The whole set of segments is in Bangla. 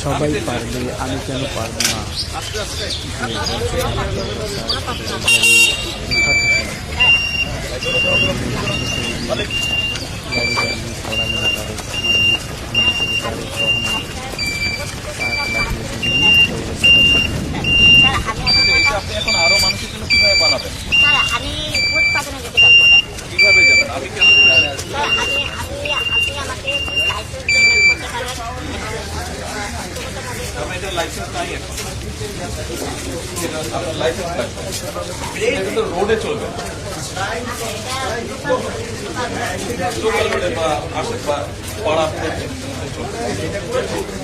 সবাই পারবে, আমি কেন পারবো না? আপনি এখন আরো মানুষের জন্য কিভাবে বানাবেন? স্যার আমি উৎপাদনে যেতে পারবো না। কিভাবে যাবেন? আমি কেন স্যার আপনি আমাকে লাইসেন্স পেমেন্ট করতে পারবেন। আমার এটা লাইসেন্স নাই এখন। আপনার লাইসেন্স লাগবে। এটা তো রোডে চলবে না। লোকাল রোডে বা আশে বা পাড়া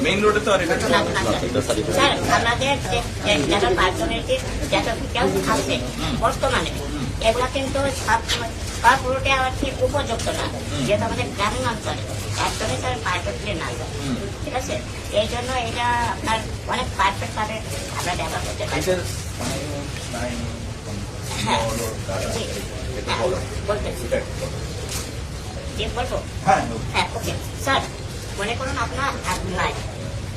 মেইন রোডে তো আর এটা চলবে না। স্যার আমাদের যারা পার্সোনালিটির যেসব ডিটেলস আছে বর্তমানে এগুলো কিন্তু সব রুটে আবার ঠিক উপযুক্ত না, যেহেতু আমাদের গ্রামীণ অঞ্চলে একদমই স্যার পারফেক্টলি না স্যার। ঠিক আছে, এই জন্য এটা আপনার অনেক পারফেক্ট ভাবে আমরা ব্যবহার করতে পারি। হ্যাঁ জি, বলতেছি জি বলবো। হ্যাঁ ওকে স্যার, মনে করুন আপনার নাই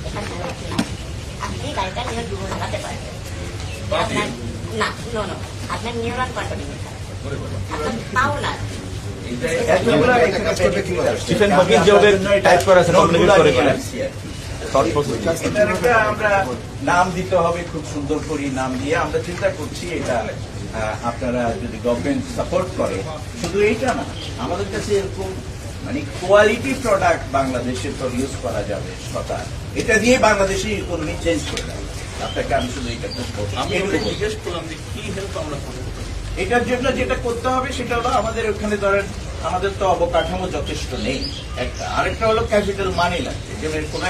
এখানে নাই, আপনি গাড়িটা নিয়ে চালাতে পারবেন। আপনার না নো আপনার নিউরন কন্ট্রোল আপনার পাও না। স্টিফেন হকিং যেভাবে টাইপ করা আছে কমিউনিকেট করে আমরা নাম দিতে হবে, খুব সুন্দর করে নাম দিয়ে আমরা চিন্তা করছি এটা আপনারা যদি গভর্নমেন্ট সাপোর্ট করে, শুধু এইটা না, আমাদের কাছে এরকম মানে কোয়ালিটি প্রোডাক্ট বাংলাদেশে প্রডিউস করা যাবে সদা, এটা দিয়ে বাংলাদেশের ইকোনমি চেঞ্জ করে যাবে। আপনাকে আমি শুধু এটা আমি জিজ্ঞেস করলাম যে কি হেল্প আমরা করতে পারি। এটার জন্য যেটা করতে হবে সেটা হলো আমাদের ওখানে ধরেন আমাদের তো অবকাঠামো যথেষ্ট নেই, একটা আরেকটা হলো ক্যাপিটাল মানি লাগবে, যেমন কোনো